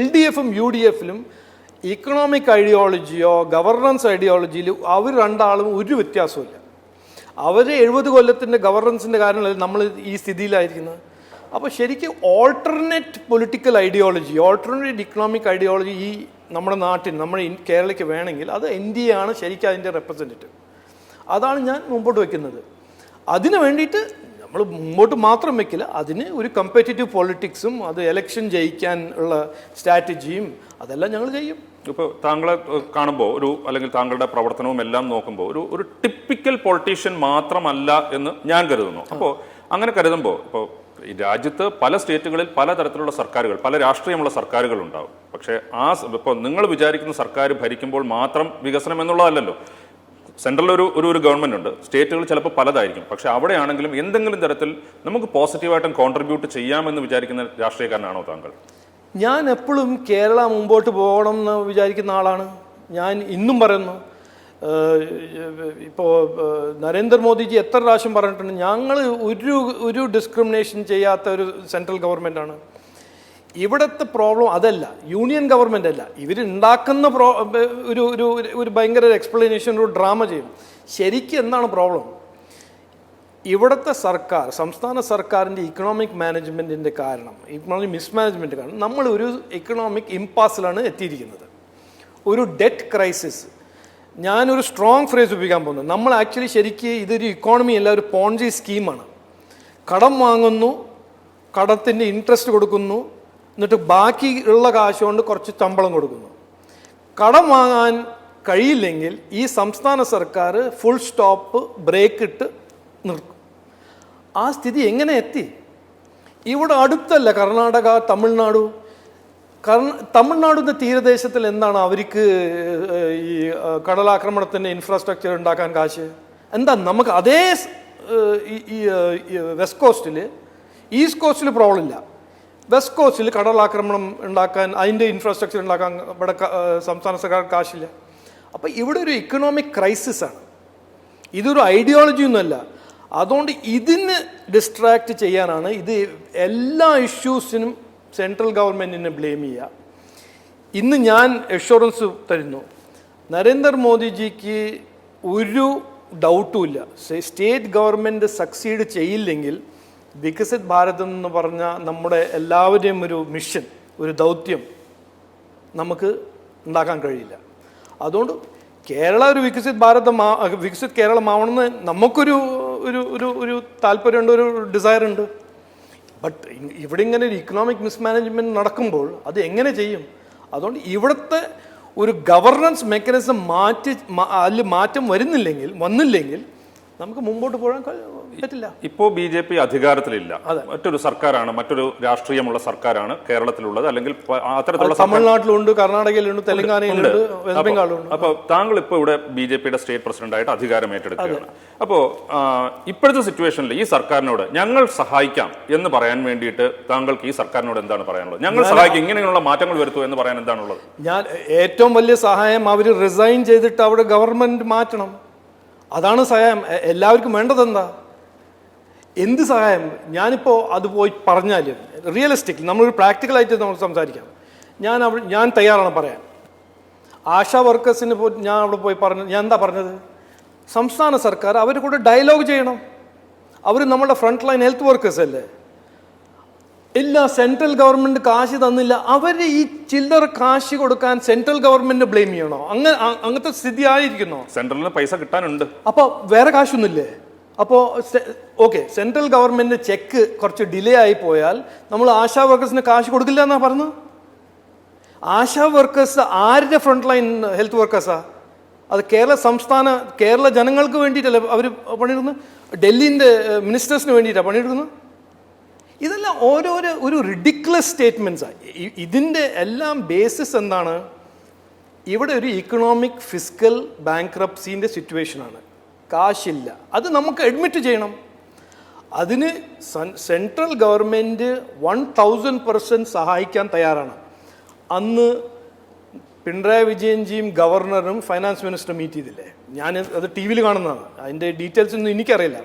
LDFും UDFിലും ഇക്കണോമിക് ഐഡിയോളജിയോ ഗവർണൻസ് ഐഡിയോളജിയിലും അവർ രണ്ടാളും ഒരു വ്യത്യാസമില്ല. അവർ 70 കൊല്ലത്തിൻ്റെ ഗവർണൻസിൻ്റെ കാരണമല്ല നമ്മൾ ഈ സ്ഥിതിയിലായിരിക്കുന്നത്. അപ്പോൾ ശരിക്കും alternate political ideology, alternate economic ideology ഈ നമ്മുടെ നാട്ടിൽ, നമ്മുടെ കേരളയ്ക്ക് വേണമെങ്കിൽ അത് NDA ആണ് ശരിക്കും അതിൻ്റെ റെപ്രസെൻറ്റേറ്റീവ്. അതാണ് ഞാൻ മുമ്പോട്ട് വയ്ക്കുന്നത്. അതിന് വേണ്ടിയിട്ട് നമ്മൾ മുമ്പോട്ട് മാത്രം വെക്കില്ല, അതിന് ഒരു കമ്പറ്റീറ്റീവ് പൊളിറ്റിക്സും അത് എലക്ഷൻ ജയിക്കാൻ ഉള്ള സ്ട്രാറ്റജിയും അതെല്ലാം ഞങ്ങൾ ചെയ്യും. ഇപ്പോൾ താങ്കളെ കാണുമ്പോൾ അല്ലെങ്കിൽ താങ്കളുടെ പ്രവർത്തനവും എല്ലാം നോക്കുമ്പോൾ ഒരു ടിപ്പിക്കൽ പൊളിറ്റീഷ്യൻ മാത്രമല്ല എന്ന് ഞാൻ കരുതുന്നു. അപ്പോൾ അങ്ങനെ കരുതുമ്പോൾ ഇപ്പോൾ ഈ രാജ്യത്ത് പല സ്റ്റേറ്റുകളിൽ പലതരത്തിലുള്ള സർക്കാരുകൾ, പല രാഷ്ട്രീയമുള്ള സർക്കാരുകൾ ഉണ്ടാവും. പക്ഷേ ഇപ്പോൾ നിങ്ങൾ വിചാരിക്കുന്ന സർക്കാർ ഭരിക്കുമ്പോൾ മാത്രം വികസനം എന്നുള്ളതല്ലല്ലോ. സെൻട്രൽ ഒരു ഗവൺമെൻറ് ഉണ്ട്, സ്റ്റേറ്റുകൾ ചിലപ്പോൾ പലതായിരിക്കും. പക്ഷേ അവിടെയാണെങ്കിലും എന്തെങ്കിലും തരത്തിൽ നമുക്ക് പോസിറ്റീവായിട്ടും കോൺട്രിബ്യൂട്ട് ചെയ്യാമെന്ന് വിചാരിക്കുന്ന രാഷ്ട്രീയക്കാരനാണോ താങ്കൾ? ഞാൻ എപ്പോഴും കേരള മുമ്പോട്ട് പോകണം എന്ന് വിചാരിക്കുന്ന ആളാണ്. ഞാൻ ഇന്നും പറയുന്നു, ഇപ്പോൾ നരേന്ദ്രമോദിജി എത്ര പ്രാവശ്യം പറഞ്ഞിട്ടുണ്ട്, ഞങ്ങൾ ഒരു ഡിസ്ക്രിമിനേഷൻ ചെയ്യാത്ത ഒരു സെൻട്രൽ ഗവൺമെൻറ്റാണ്. ഇവിടുത്തെ പ്രോബ്ലം അതല്ല, യൂണിയൻ ഗവൺമെൻറ് അല്ല, ഇവരുണ്ടാക്കുന്ന ഒരു ഭയങ്കര എക്സ്പ്ലനേഷൻ, ഒരു ഡ്രാമ ചെയ്യും. ശരിക്കും എന്താണ് പ്രോബ്ലം? ഇവിടുത്തെ സർക്കാർ, സംസ്ഥാന സർക്കാരിൻ്റെ ഇക്കണോമിക് മാനേജ്മെൻറ്റിൻ്റെ കാരണം, ഇക്കണോമിക് മിസ്മാനേജ്മെൻറ്റ് കാരണം നമ്മൾ ഒരു ഇക്കണോമിക് ഇംപാസിലാണ് എത്തിയിരിക്കുന്നത്, ഒരു ഡെറ്റ് ക്രൈസിസ്. ഞാനൊരു സ്ട്രോങ് ഫ്രേസ് ഉപയോഗിക്കാൻ പോകുന്നത്, നമ്മൾ ആക്ച്വലി ശരിക്കും ഇതൊരു ഇക്കോണമി അല്ല, ഒരു പോൺജി സ്കീമാണ്. കടം വാങ്ങുന്നു, കടത്തിൻ്റെ ഇൻട്രസ്റ്റ് കൊടുക്കുന്നു, എന്നിട്ട് ബാക്കി ഉള്ള കാശ് കൊണ്ട് കുറച്ച് ശമ്പളം കൊടുക്കുന്നു. കടം വാങ്ങാൻ കഴിയില്ലെങ്കിൽ ഈ സംസ്ഥാന സർക്കാർ ഫുൾ സ്റ്റോപ്പ് ബ്രേക്ക് ഇട്ട് നിർത്തും. ആ സ്ഥിതി എങ്ങനെ എത്തി? ഇവിടെ അടുത്തല്ല കർണാടക, തമിഴ്നാടിൻ്റെ തീരദേശത്തിൽ എന്താണ് അവർക്ക് ഈ കടലാക്രമണത്തിൻ്റെ ഇൻഫ്രാസ്ട്രക്ചർ ഉണ്ടാക്കാൻ കാശ്? എന്താ നമുക്ക് അതേ ഈ വെസ്റ്റ് കോസ്റ്റിൽ, ഈസ്റ്റ് കോസ്റ്റിൽ പ്രോബ്ലം ഇല്ല, വെസ്റ്റ് കോസ്റ്റിൽ കടലാക്രമണം ഉണ്ടാക്കാൻ, അതിൻ്റെ ഇൻഫ്രാസ്ട്രക്ചർ ഉണ്ടാക്കാൻ ഇവിടെ സംസ്ഥാന സർക്കാർ കാശില്ല. അപ്പോൾ ഇവിടെ ഒരു ഇക്കണോമിക് ക്രൈസിസ് ആണ്, ഇതൊരു ഐഡിയോളജി ഒന്നുമല്ല. അതുകൊണ്ട് ഇതിന് ഡിസ്ട്രാക്ട് ചെയ്യാനാണ് ഇത്. എല്ലാ ഇഷ്യൂസിനും സെൻട്രൽ ഗവൺമെൻറ്റിനെ ബ്ലെയിം ചെയ്യുക. ഇന്ന് ഞാൻ അഷ്വറൻസ് തരുന്നു, നരേന്ദ്രമോദിജിക്ക് ഒരു ഡൗട്ടുമില്ല, സ്റ്റേറ്റ് ഗവൺമെൻറ് സക്സീഡ് ചെയ്യില്ലെങ്കിൽ വികസിത് ഭാരത് എന്ന് പറഞ്ഞ നമ്മുടെ എല്ലാവരുടെയും ഒരു മിഷൻ, ഒരു ദൗത്യം നമുക്ക് ഉണ്ടാക്കാൻ കഴിയില്ല. അതുകൊണ്ട് കേരള ഒരു വികസിത് കേരളമാവണമെന്ന് നമുക്കൊരു ഒരു താല്പര്യമുണ്ട്, ഒരു ഡിസയർ ഉണ്ട്. ബട്ട് ഇവിടെ ഇങ്ങനെ ഒരു ഇക്കണോമിക് മിസ്മാനേജ്മെൻറ്റ് നടക്കുമ്പോൾ അത് എങ്ങനെ ചെയ്യും? അതുകൊണ്ട് ഇവിടുത്തെ ഒരു ഗവർണൻസ് മെക്കാനിസം അതിൽ മാറ്റം വന്നില്ലെങ്കിൽ നമുക്ക് മുമ്പോട്ട് പോകാൻ പറ്റില്ല. ഇപ്പോൾ BJP അധികാരത്തിലില്ല, മറ്റൊരു സർക്കാരാണ്, മറ്റൊരു രാഷ്ട്രീയമുള്ള സർക്കാരാണ് കേരളത്തിലുള്ളത്, അല്ലെങ്കിൽ അത്തരത്തിലുള്ള തമിഴ്നാട്ടിലുണ്ട്, കർണാടകയിലുണ്ട്, തെലങ്കാനയിലുണ്ട്, വെസ്റ്റ് ബംഗാളിലുണ്ട്. അപ്പോൾ താങ്കൾ ഇപ്പോൾ ഇവിടെ BJPയുടെ സ്റ്റേറ്റ് പ്രസിഡന്റായിട്ട് അധികാരം ഏറ്റെടുക്കുകയാണ്. അപ്പോൾ ഇപ്പോഴത്തെ സിറ്റുവേഷനിൽ ഈ സർക്കാരിനോട് ഞങ്ങൾ സഹായിക്കാം എന്ന് പറയാൻ വേണ്ടിയിട്ട് താങ്കൾക്ക് ഈ സർക്കാരിനോട് എന്താണ് പറയാനുള്ളത്? ഞങ്ങൾ സഹായിക്കും, ഇങ്ങനെയുള്ള മാറ്റങ്ങൾ വരുത്തൂ എന്ന് പറയാൻ എന്താണുള്ളത്? ഞാൻ ഏറ്റവും വലിയ സഹായം അവർ റിസൈൻ ചെയ്തിട്ട് അവിടെ ഗവൺമെന്റ് മാറ്റണം. അതാണ് സഹായം. എല്ലാവർക്കും വേണ്ടത് എന്താ? എന്ത് സഹായം? ഞാനിപ്പോൾ അത് പോയി പറഞ്ഞാൽ റിയലിസ്റ്റിക്, നമ്മളൊരു പ്രാക്ടിക്കലായിട്ട് നമ്മൾ സംസാരിക്കാം. ഞാൻ തയ്യാറാണ് പറയാൻ. ആശാ വർക്കേഴ്സിന് ഞാൻ അവിടെ പോയി ഞാൻ എന്താ പറഞ്ഞത്? സംസ്ഥാന സർക്കാർ അവർ കൂടെ ഡയലോഗ് ചെയ്യണം. അവർ നമ്മുടെ ഫ്രണ്ട് ലൈൻ ഹെൽത്ത് വർക്കേഴ്സ് അല്ലേ. ഇല്ല, സെൻട്രൽ ഗവൺമെൻറ് കാശ് തന്നില്ല, അവർ ഈ ചില്ലറ കാശ് കൊടുക്കാൻ സെൻട്രൽ ഗവൺമെൻറ് ബ്ലെയിം ചെയ്യണോ? അങ്ങനത്തെ സ്ഥിതി ആയിരിക്കുന്നോ? സെൻട്രലിന് പൈസ കിട്ടാനുണ്ട്, അപ്പോൾ വേറെ കാശൊന്നുമില്ലേ? അപ്പോൾ ഓക്കെ, സെൻട്രൽ ഗവൺമെൻറ് ചെക്ക് കുറച്ച് ഡിലേ ആയി പോയാൽ നമ്മൾ ആശാ വർക്കേഴ്സിന് കാശ് കൊടുക്കില്ല എന്നാ പറഞ്ഞു. ആശാ വർക്കേഴ്സ് ആരുടെ ഫ്രണ്ട് ലൈൻ ഹെൽത്ത് വർക്കേഴ്സാ? അത് കേരള ജനങ്ങൾക്ക് വേണ്ടിയിട്ടല്ലേ അവർ പണിയെടുക്കുന്നത്? ഡൽഹിൻ്റെ മിനിസ്റ്റേഴ്സിന് വേണ്ടിയിട്ടാണ് പണിയെടുക്കുന്നത്? ഇതെല്ലാം ഒരു റിഡിക്കുലസ് സ്റ്റേറ്റ്മെൻറ്റ്സാണ്. ഇതിൻ്റെ എല്ലാം ബേസിസ് എന്താണ്? ഇവിടെ ഒരു ഇക്കണോമിക് ഫിസ്ക്കൽ ബാങ്ക്രപ്സിൻ്റെ സിറ്റുവേഷനാണ്. കാശില്ല. അത് നമുക്ക് അഡ്മിറ്റ് ചെയ്യണം. അതിന് സെൻട്രൽ ഗവൺമെൻറ് 1000% സഹായിക്കാൻ തയ്യാറാണ്. അന്ന് പിണറായി വിജയൻജിയും ഗവർണറും ഫൈനാൻസ് മിനിസ്റ്ററും മീറ്റ് ചെയ്തില്ലേ? ഞാൻ അത് ടി വിയിൽ കാണുന്നതാണ്, അതിൻ്റെ ഡീറ്റെയിൽസ് ഒന്നും എനിക്കറിയില്ല.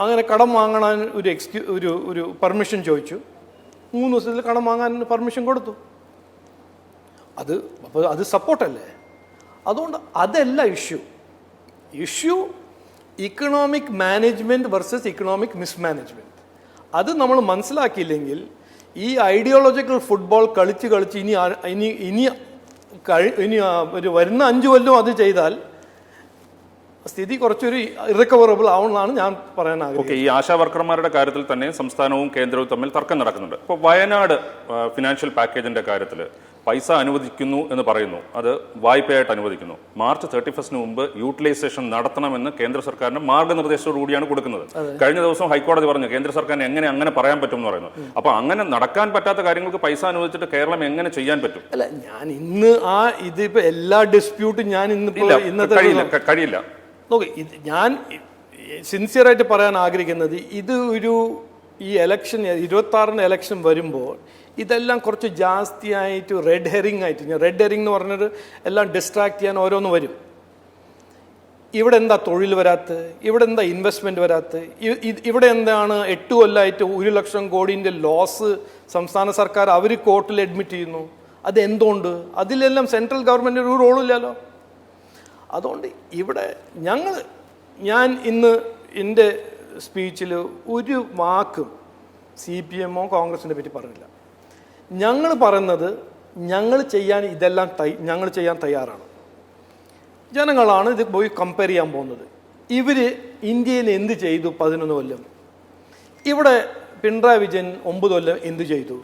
അങ്ങനെ കടം വാങ്ങാൻ ഒരു പെർമിഷൻ ചോദിച്ചു. 3 ദിവസത്തിൽ കടം വാങ്ങാൻ പെർമിഷൻ കൊടുത്തു. അപ്പോൾ അത് സപ്പോർട്ടല്ലേ? അതുകൊണ്ട് അതല്ല issue economic management versus economic mismanagement. അത് നമ്മൾ മനസ്സിലാക്കിയില്ലെങ്കിൽ ഈ ഐഡിയോളജിക്കൽ ഫുട്ബോൾ കളിച്ച് ഇനി ഒരു വരുന്ന 5 കൊല്ലം അത് ചെയ്താൽ സ്ഥിതി കുറച്ചൊരു ഇറക്കവറബിൾ ആവുമെന്നാണ് ഞാൻ പറയാൻ ആഗ്രഹിക്കുന്നത്. ഈ ആശാ വർക്കർമാരുടെ കാര്യത്തിൽ തന്നെ സംസ്ഥാനവും കേന്ദ്രവും തമ്മിൽ തർക്കം നടക്കുന്നുണ്ട്. ഇപ്പോൾ വയനാട് ഫിനാൻഷ്യൽ പാക്കേജിന്റെ കാര്യത്തിൽ പൈസ അനുവദിക്കുന്നു എന്ന് പറയുന്നു, അത് വായ്പയായിട്ട് അനുവദിക്കുന്നു. മാർച്ച് 31 മുമ്പ് യൂട്ടിലൈസേഷൻ നടത്തണമെന്ന് കേന്ദ്ര സർക്കാരിന് മാർഗനിർദ്ദേശത്തോടുകൂടിയാണ് കൊടുക്കുന്നത്. കഴിഞ്ഞ ദിവസം ഹൈക്കോടതി പറഞ്ഞു കേന്ദ്ര സർക്കാരിന് എങ്ങനെ അങ്ങനെ പറയാൻ പറ്റും എന്ന് പറയുന്നു. അപ്പൊ അങ്ങനെ നടക്കാൻ പറ്റാത്ത കാര്യങ്ങൾക്ക് പൈസ അനുവദിച്ചിട്ട് കേരളം എങ്ങനെ ചെയ്യാൻ പറ്റും? അല്ല, ഞാൻ ഇന്ന് ഇതിപ്പോ എല്ലാ ഡിസ്പ്യൂട്ടും ഞാൻ ഇന്നത്തെ കഴിയില്ല. നോക്കി, ഞാൻ സിൻസിയറായിട്ട് പറയാൻ ആഗ്രഹിക്കുന്നത് ഈ ഇലക്ഷൻ 26 ഇലക്ഷൻ വരുമ്പോൾ ഇതെല്ലാം കുറച്ച് ജാസ്തിയായിട്ട് റെഡ് ഹെറിംഗ് എന്ന് പറഞ്ഞത് എല്ലാം ഡിസ്ട്രാക്ട് ചെയ്യാൻ ഓരോന്ന് വരും. ഇവിടെ എന്താ തൊഴിൽ വരാത്തത്? ഇവിടെ എന്താ ഇൻവെസ്റ്റ്മെൻറ്റ് വരാത്തത്? ഇവിടെ എന്താണ് 8 കൊല്ലമായിട്ട് 1 ലക്ഷം കോടിൻ്റെ ലോസ് സംസ്ഥാന സർക്കാർ അവർ കോർട്ടിൽ അഡ്മിറ്റ് ചെയ്യുന്നു? അത് എന്തുകൊണ്ട്? അതിലെല്ലാം സെൻട്രൽ ഗവൺമെൻറ് ഒരു റോളില്ലല്ലോ. അതുകൊണ്ട് ഇവിടെ ഞാൻ ഇന്ന് എൻ്റെ സ്പീച്ചിൽ ഒരു വാക്കും CPM കോൺഗ്രസിനെ പറ്റി പറഞ്ഞില്ല. ഞങ്ങൾ പറയുന്നത് ഞങ്ങൾ ചെയ്യാൻ തയ്യാറാണ്. ജനങ്ങളാണ് ഇത് പോയി കമ്പയർ ചെയ്യാൻ പോകുന്നത്. ഇവർ ഇന്ത്യയിൽ എന്ത് ചെയ്തു 11 കൊല്ലം? ഇവിടെ പിണറായി വിജയൻ 9 കൊല്ലം എന്ത് ചെയ്തു?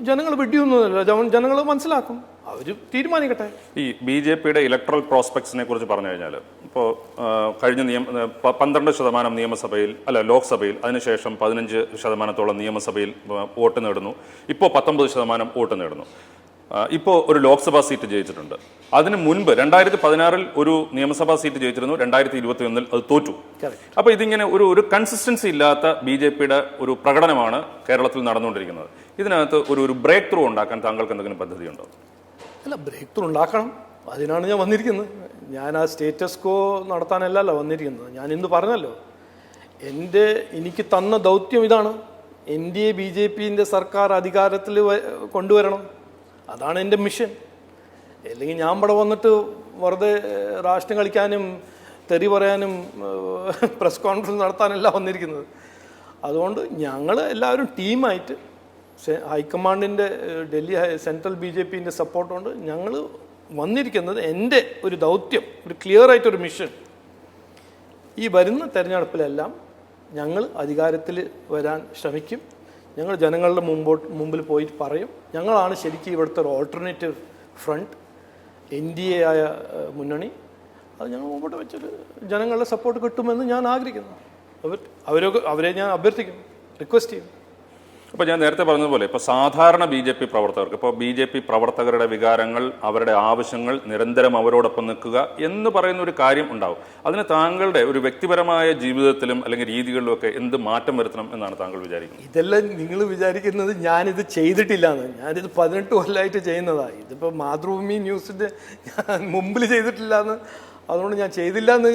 ജനങ്ങൾ വെടിയൊന്നുമല്ല, ജനങ്ങൾ മനസ്സിലാക്കും, അവർ തീരുമാനിക്കട്ടെ. ഈ BJPയുടെ ഇലക്ട്രൽ പ്രോസ്പെക്ട്സിനെ കുറിച്ച് പറഞ്ഞു കഴിഞ്ഞാൽ ഇപ്പോൾ കഴിഞ്ഞ 12% നിയമസഭയിൽ ലോക്സഭയിൽ, അതിനുശേഷം 15% നിയമസഭയിൽ വോട്ട് നേടുന്നു. ഇപ്പോൾ 19% വോട്ട് നേടുന്നു. ഇപ്പോൾ ഒരു ലോക്സഭാ സീറ്റ് ജയിച്ചിട്ടുണ്ട്. അതിന് മുൻപ് 2016 ഒരു നിയമസഭാ സീറ്റ് ജയിച്ചിരുന്നു. 2021 അത് തോറ്റു. അപ്പോൾ ഇതിങ്ങനെ ഒരു കൺസിസ്റ്റൻസി ഇല്ലാത്ത BJPയുടെ ഒരു പ്രകടനമാണ് കേരളത്തിൽ നടന്നുകൊണ്ടിരിക്കുന്നത്. ഇതിനകത്ത് ഒരു ബ്രേക്ക് ത്രൂ ഉണ്ടാക്കാൻ താങ്കൾക്ക് എന്തെങ്കിലും പദ്ധതിയുണ്ടോ? അല്ല, ബ്രേക്ക് ത്രൂ ഉണ്ടാക്കണം. അതിനാണ് ഞാൻ വന്നിരിക്കുന്നത്. ഞാൻ ആ സ്റ്റേറ്റസ് കോ നടത്താനല്ലല്ലോ വന്നിരിക്കുന്നത്. ഞാൻ ഇന്ന് പറഞ്ഞല്ലോ, എനിക്ക് തന്ന ദൗത്യം ഇതാണ്. NDA BJPൻ്റെ സർക്കാർ അധികാരത്തിൽ കൊണ്ടുവരണം. അതാണ് എൻ്റെ മിഷൻ. അല്ലെങ്കിൽ ഞാൻ ഇവിടെ വന്നിട്ട് വെറുതെ രാഷ്ട്രീയം കളിക്കാനും തെറി പറയാനും പ്രസ് കോൺഫറൻസ് നടത്താനല്ല വന്നിരിക്കുന്നത്. അതുകൊണ്ട് ഞങ്ങൾ എല്ലാവരും ടീമായിട്ട് ഹൈക്കമാൻഡിൻ്റെ ഡൽഹി സെൻട്രൽ BJPൻ്റെ സപ്പോർട്ടുകൊണ്ട് ഞങ്ങൾ വന്നിരിക്കുന്നത്. എൻ്റെ ഒരു ദൗത്യം, ഒരു ക്ലിയർ ആയിട്ടൊരു മിഷൻ, ഈ വരുന്ന തെരഞ്ഞെടുപ്പിലെല്ലാം ഞങ്ങൾ അധികാരത്തിൽ വരാൻ ശ്രമിക്കും. ഞങ്ങൾ ജനങ്ങളുടെ മുമ്പിൽ പോയിട്ട് പറയും, ഞങ്ങളാണ് ശരിക്കും ഇവിടുത്തെ ഒരു ഓൾട്ടർനേറ്റീവ് ഫ്രണ്ട്, NDA ആയ മുന്നണി. അത് ഞങ്ങൾ മുമ്പോട്ട് വെച്ചൊരു ജനങ്ങളുടെ സപ്പോർട്ട് കിട്ടുമെന്ന് ഞാൻ ആഗ്രഹിക്കുന്നു. അവരെ ഞാൻ അഭ്യർത്ഥിക്കുന്നു, റിക്വസ്റ്റ് ചെയ്യും. അപ്പോൾ ഞാൻ നേരത്തെ പറഞ്ഞതുപോലെ ഇപ്പോൾ സാധാരണ BJP പ്രവർത്തകർക്ക്, ഇപ്പോൾ BJP പ്രവർത്തകരുടെ വികാരങ്ങൾ, അവരുടെ ആവശ്യങ്ങൾ, നിരന്തരം അവരോടൊപ്പം നിൽക്കുക എന്ന് പറയുന്ന ഒരു കാര്യം ഉണ്ടാവും. അതിന് താങ്കളുടെ ഒരു വ്യക്തിപരമായ ജീവിതത്തിലും അല്ലെങ്കിൽ രീതികളിലും ഒക്കെ എന്ത് മാറ്റം വരുത്തണം എന്നാണ് താങ്കൾ വിചാരിക്കുന്നത്? ഇതെല്ലാം നിങ്ങൾ വിചാരിക്കുന്നത് ഞാനിത് ചെയ്തിട്ടില്ല എന്ന്. ഞാനിത് 18 കൊല്ലമായിട്ട് ചെയ്യുന്നതാണ്. ഇതിപ്പോൾ മാതൃഭൂമി ന്യൂസിൻ്റെ മുമ്പിൽ ചെയ്തിട്ടില്ല എന്ന്, അതുകൊണ്ട് ഞാൻ ചെയ്തില്ല എന്ന്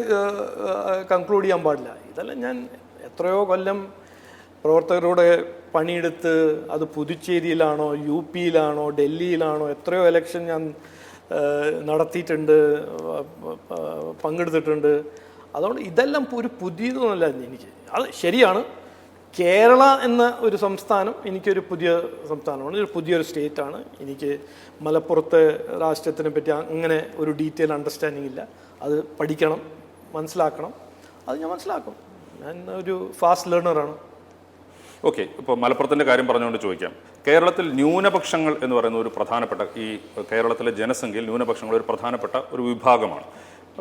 കൺക്ലൂഡ് ചെയ്യാൻ പാടില്ല. ഇതെല്ലാം ഞാൻ എത്രയോ കൊല്ലം പ്രവർത്തകരോടെ പണിയെടുത്ത്, അത് പുതുച്ചേരിയിലാണോ UP യിലാണോ ഡൽഹിയിലാണോ എത്രയോ ഇലക്ഷൻ ഞാൻ നടത്തിയിട്ടുണ്ട്, പങ്കെടുത്തിട്ടുണ്ട്. അതുകൊണ്ട് ഇതെല്ലാം ഒരു പുതിയതൊന്നുമല്ല എനിക്ക്. അത് ശരിയാണ്, കേരള എന്ന ഒരു സംസ്ഥാനം എനിക്കൊരു പുതിയ സംസ്ഥാനമാണ്, ഒരു പുതിയൊരു സ്റ്റേറ്റാണ്. എനിക്ക് മലപ്പുറത്തെ രാഷ്ട്രീയത്തിനെ പറ്റി അങ്ങനെ ഒരു ഡീറ്റെയിൽ അണ്ടർസ്റ്റാൻഡിങ് ഇല്ല. അത് പഠിക്കണം, മനസ്സിലാക്കണം. അത് ഞാൻ മനസ്സിലാക്കും. ഞാൻ ഒരു ഫാസ്റ്റ് ലേണറാണ്. ഓക്കെ, ഇപ്പോൾ മലപ്പുറത്തിൻ്റെ കാര്യം പറഞ്ഞുകൊണ്ട് ചോദിക്കാം. കേരളത്തിൽ ന്യൂനപക്ഷങ്ങൾ എന്ന് പറയുന്ന ഒരു പ്രധാനപ്പെട്ട, ഈ കേരളത്തിലെ ജനസംഖ്യയിൽ ന്യൂനപക്ഷങ്ങൾ ഒരു പ്രധാനപ്പെട്ട ഒരു വിഭാഗമാണ്.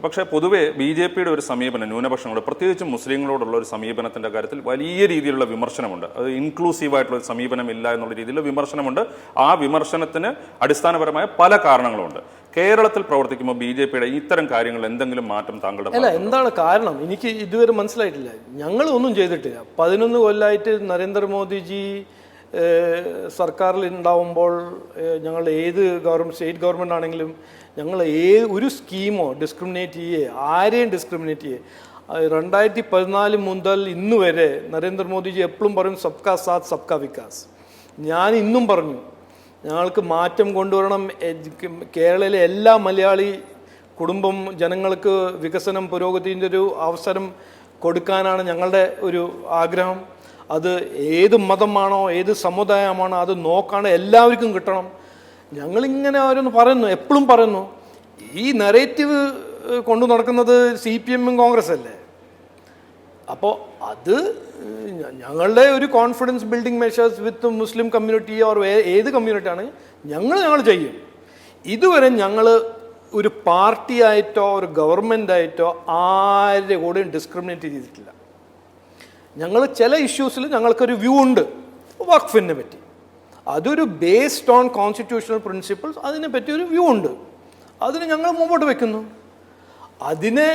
പക്ഷേ പൊതുവെ BJPയുടെ ഒരു സമീപനം ന്യൂനപക്ഷങ്ങൾ, പ്രത്യേകിച്ചും മുസ്ലിങ്ങളോടുള്ള ഒരു സമീപനത്തിൻ്റെ കാര്യത്തിൽ വലിയ രീതിയിലുള്ള വിമർശനമുണ്ട്. അത് ഇൻക്ലൂസീവായിട്ടുള്ള ഒരു സമീപനമില്ല എന്നുള്ള രീതിയിലുള്ള വിമർശനമുണ്ട്. ആ വിമർശനത്തിന് അടിസ്ഥാനപരമായ പല കാരണങ്ങളുമുണ്ട്. കേരളത്തിൽ പ്രവർത്തിക്കുമ്പോൾ BJP-യുടെ ഇത്തരം കാര്യങ്ങൾ എന്തെങ്കിലും മാറ്റം താങ്കളുടെ അല്ല, എന്താണ് കാരണം എനിക്ക് ഇതുവരെ മനസ്സിലായിട്ടില്ല. ഞങ്ങൾ ഒന്നും ചെയ്തിട്ടില്ല. 11 കൊല്ലമായിട്ട് നരേന്ദ്രമോദിജി സർക്കാരിൽ ഉണ്ടാവുമ്പോൾ ഞങ്ങൾ ഏത് സ്റ്റേറ്റ് ഗവൺമെൻറ് ആണെങ്കിലും ഞങ്ങൾ ഒരു സ്കീമോ ഡിസ്ക്രിമിനേറ്റ് ചെയ്യേ, ആരെയും ഡിസ്ക്രിമിനേറ്റ് ചെയ്യേ. 2014 മുതൽ ഇന്ന് വരെ നരേന്ദ്രമോദിജി എപ്പോഴും പറയും സബ്കാ സാത്ത് സബ്കാ വികാസ്. ഞാൻ ഇന്നും പറഞ്ഞു ഞങ്ങൾക്ക് മാറ്റം കൊണ്ടുവരണം. കേരളയിലെ എല്ലാ മലയാളി കുടുംബം ജനങ്ങൾക്ക് വികസനം പുരോഗതിൻ്റെ ഒരു അവസരം കൊടുക്കാനാണ് ഞങ്ങളുടെ ഒരു ആഗ്രഹം. അത് ഏത് മതമാണോ ഏത് സമുദായമാണോ അത് നോക്കാണ്ട് എല്ലാവർക്കും കിട്ടണം. ഞങ്ങളിങ്ങനെ ഓരോന്ന് പറയുന്നു, എപ്പോഴും പറയുന്നു. ഈ നെറേറ്റീവ് കൊണ്ടു നടക്കുന്നത് CPM-ഉം കോൺഗ്രസ് അല്ലേ. അപ്പോൾ അത് ഞങ്ങളുടെ ഒരു confidence building measures with Muslim community or ഏത് കമ്മ്യൂണിറ്റി ആണ് ഞങ്ങൾ ചെയ്യും. ഇതുവരെ ഞങ്ങൾ ഒരു പാർട്ടി ആയിട്ടോ ഒരു ഗവൺമെൻറ് ആയിട്ടോ ആരുടെ കൂടെയും ഡിസ്ക്രിമിനേറ്റ് ചെയ്തിട്ടില്ല. ഞങ്ങൾ ചില ഇഷ്യൂസിൽ ഞങ്ങൾക്കൊരു വ്യൂ ഉണ്ട്. വഖഫിനെ പറ്റി അതൊരു ബേസ്ഡ് ഓൺ കോൺസ്റ്റിറ്റ്യൂഷണൽ പ്രിൻസിപ്പിൾസ്, അതിനെപ്പറ്റി ഒരു വ്യൂ ഉണ്ട്. അതിന് ഞങ്ങൾ മുമ്പോട്ട് വെക്കുന്നു. അതിനെ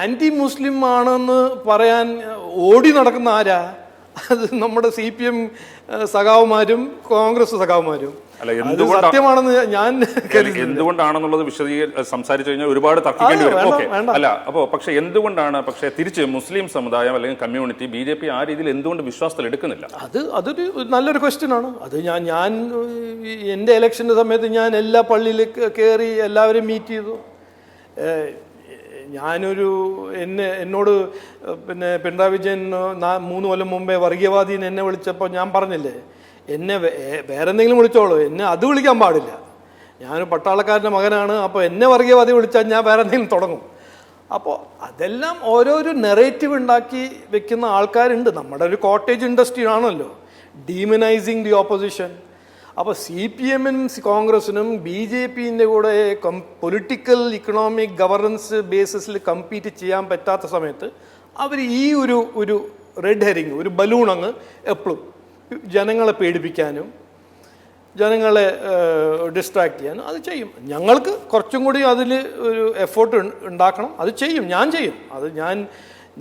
ആൻറ്റി മുസ്ലിം ആണെന്ന് പറയാൻ ഓടി നടക്കുന്ന ആരാ? അത് നമ്മുടെ CPM സഖാവുമാരും കോൺഗ്രസ് സഖാവുമാരും. സത്യമാണെന്ന് ഞാൻ എന്തുകൊണ്ടാണെന്നുള്ളത് സംസാരിച്ചു കഴിഞ്ഞാൽ ഒരുപാട് തർക്കിക്കേണ്ടി വരും. അല്ല, പക്ഷെ എന്തുകൊണ്ടാണ് തിരിച്ച് മുസ്ലിം സമുദായം അല്ലെങ്കിൽ കമ്മ്യൂണിറ്റി BJP ആ രീതിയിൽ എന്തുകൊണ്ട് വിശ്വാസത്തിൽ എടുക്കുന്നില്ല? അതൊരു നല്ലൊരു ക്വസ്റ്റ്യൻ ആണ്. അത് ഞാൻ എൻ്റെ ഇലക്ഷൻ്റെ സമയത്ത് ഞാൻ എല്ലാ പള്ളിയിൽ കയറി എല്ലാവരെയും മീറ്റ് ചെയ്തു. എന്നോട് പിന്നെ പിണറായി വിജയൻ 3 കൊല്ലം മുമ്പേ വർഗീയവാദിന്ന് എന്നെ വിളിച്ചപ്പോൾ ഞാൻ പറഞ്ഞില്ലേ, എന്നെ വേറെ എന്തെങ്കിലും വിളിച്ചോളൂ, എന്നെ അത് വിളിക്കാൻ പാടില്ല. ഞാനൊരു പട്ടാളക്കാരൻ്റെ മകനാണ്. അപ്പോൾ എന്നെ വർഗീയവാദി വിളിച്ചാൽ ഞാൻ വേറെ എന്തെങ്കിലും തുടങ്ങും. അപ്പോൾ അതെല്ലാം ഓരോരോ നെറേറ്റീവ് ഉണ്ടാക്കി വെക്കുന്ന ആൾക്കാരുണ്ട്. നമ്മുടെ ഒരു കോട്ടേജ് ഇൻഡസ്ട്രി ആണല്ലോ ഡീമനൈസിങ് ദി ഓപ്പോസിഷൻ. അപ്പോൾ CPM-നും കോൺഗ്രസിനും BJP-ൻ്റെ കൂടെ പൊളിറ്റിക്കൽ ഇക്കണോമിക് ഗവർണൻസ് ബേസിസിൽ കമ്പീറ്റ് ചെയ്യാൻ പറ്റാത്ത സമയത്ത് അവർ ഈ ഒരു റെഡ് ഹെറിങ്, ഒരു ബലൂൺ അങ്ങ് എപ്പോഴും ജനങ്ങളെ പേടിപ്പിക്കാനും ജനങ്ങളെ ഡിസ്ട്രാക്ട് ചെയ്യാനും അത് ചെയ്യും. ഞങ്ങൾക്ക് കുറച്ചും കൂടി അതിൽ ഒരു എഫേർട്ട് ഉണ്ടാക്കണം. അത് ചെയ്യും, ഞാൻ ചെയ്യും. അത്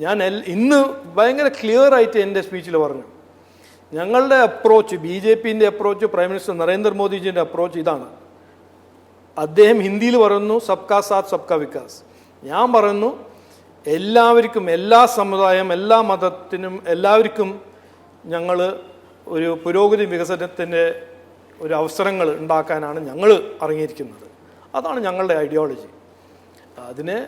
ഞാൻ ഇന്ന് ഭയങ്കര ക്ലിയർ ആയിട്ട് എൻ്റെ സ്പീച്ചിൽ പറഞ്ഞു. ഞങ്ങളുടെ അപ്രോച്ച്, BJP-ൻ്റെ അപ്രോച്ച്, പ്രൈം മിനിസ്റ്റർ നരേന്ദ്രമോദിജിൻ്റെ അപ്രോച്ച് ഇതാണ്. അദ്ദേഹം ഹിന്ദിയിൽ പറയുന്നു സബ്കാ സാത്ത് സബ്കാ വികാസ്. ഞാൻ പറയുന്നു എല്ലാവർക്കും, എല്ലാ സമുദായം, എല്ലാ മതത്തിനും എല്ലാവർക്കും ഞങ്ങൾ ഒരു പുരോഗതി വികസനത്തിൻ്റെ ഒരു അവസരങ്ങൾ ഉണ്ടാക്കാനാണ് ഞങ്ങൾ ഇറങ്ങിയിരിക്കുന്നത്. അതാണ് ഞങ്ങളുടെ ഐഡിയോളജി. അതിനെ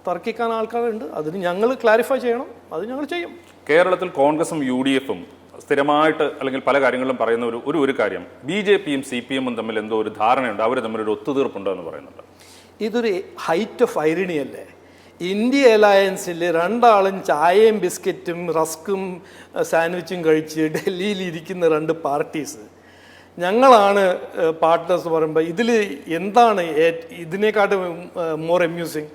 തർക്കിക്കാൻ ആൾക്കാരുണ്ട്. അതിന് ഞങ്ങൾ ക്ലാരിഫൈ ചെയ്യണം. അത് ഞങ്ങൾ ചെയ്യും. കേരളത്തിൽ കോൺഗ്രസും UDF-ഉം സ്ഥിരമായിട്ട് അല്ലെങ്കിൽ പല കാര്യങ്ങളിലും പറയുന്ന ഒരു കാര്യം BJP-യും CPM-ഉം തമ്മിൽ എന്തോ ഒരു ധാരണയുണ്ട്, അവർ തമ്മിലൊരു ഒത്തുതീർപ്പുണ്ടോ എന്ന് പറയുന്നുണ്ട്. ഇതൊരു ഹൈറ്റ് ഓഫ് ഐറണി അല്ലേ? ഇന്ത്യ അലയൻസിൽ രണ്ടാളും ചായയും ബിസ്ക്കറ്റും റസ്കും സാൻഡ്വിച്ചും കഴിച്ച് ഡൽഹിയിൽ ഇരിക്കുന്ന 2 പാർട്ടീസ്. ഞങ്ങളാണ് പാർട്ട്നേഴ്സ് പറയുമ്പോൾ ഇതിൽ എന്താണ് ഇതിനെക്കാട്ടും മോർ അമ്യൂസിങ്?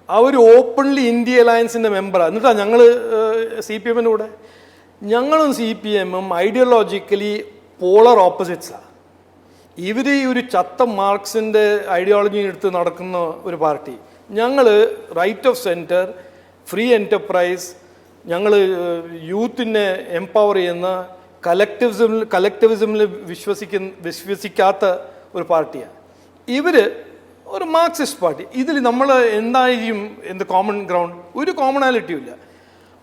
അവർ ഓപ്പൺലി ഇന്ത്യ അലയൻസിൻ്റെ മെമ്പറാണ്. എന്നിട്ടാണ് ഞങ്ങൾ CPM-ൻ്റെ കൂടെ. ഞങ്ങളും CPM-ഉം ഐഡിയോളജിക്കലി പോളർ ഓപ്പോസിറ്റ്സാണ്. ഇവർ ഒരു ചത്ത മാർക്സിൻ്റെ ഐഡിയോളജി എടുത്ത് നടക്കുന്ന ഒരു പാർട്ടി. ഞങ്ങൾ right of centre, free enterprise, ഞങ്ങൾ യൂത്തിനെ എംപവർ ചെയ്യുന്ന കലക്ടിവിസമിൽ വിശ്വസിക്കാത്ത ഒരു പാർട്ടിയാണ്. ഇവർ ഒരു മാർക്സിസ്റ്റ് പാർട്ടി. ഇതിൽ നമ്മൾ എന്തായിരിക്കും കോമൺ ഗ്രൗണ്ട്? ഒരു കോമണാലിറ്റിയും ഇല്ല.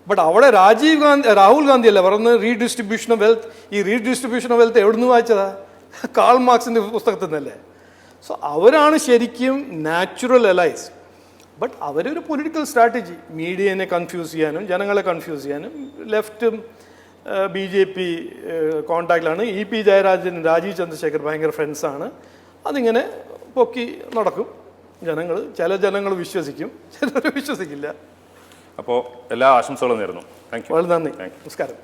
ബട്ട് അവിടെ രാഹുൽ ഗാന്ധി അല്ലേ പറയുന്നത് റീഡിസ്ട്രിബ്യൂഷൻ ഓഫ് വെൽത്ത്. ഈ റീഡിസ്ട്രിബ്യൂഷൻ ഓഫ് വെൽത്ത് എവിടെ നിന്ന് വായിച്ചതാ? കാൾ മാർക്സിൻ്റെ പുസ്തകത്തിൽ നിന്നല്ലേ. സോ അവരാണ് ശരിക്കും നാച്ചുറൽ അലൈസ്. ബട്ട് അവരൊരു പൊളിറ്റിക്കൽ സ്ട്രാറ്റജി, മീഡിയനെ കൺഫ്യൂസ് ചെയ്യാനും ജനങ്ങളെ കൺഫ്യൂസ് ചെയ്യാനും. ലെഫ്റ്റും BJP കോൺടാക്റ്റിലാണ്. EP ജയരാജൻ, രാജീവ് ചന്ദ്രശേഖർ ഭയങ്കര ഫ്രണ്ട്സാണ്. അതിങ്ങനെ പൊക്കി നടക്കും. ചില ജനങ്ങൾ വിശ്വസിക്കും, ചിലർ വിശ്വസിക്കില്ല. അപ്പോൾ എല്ലാ ആശംസകളും നേരുന്നു. Thank you. വളരെ നന്ദി. നമസ്കാരം.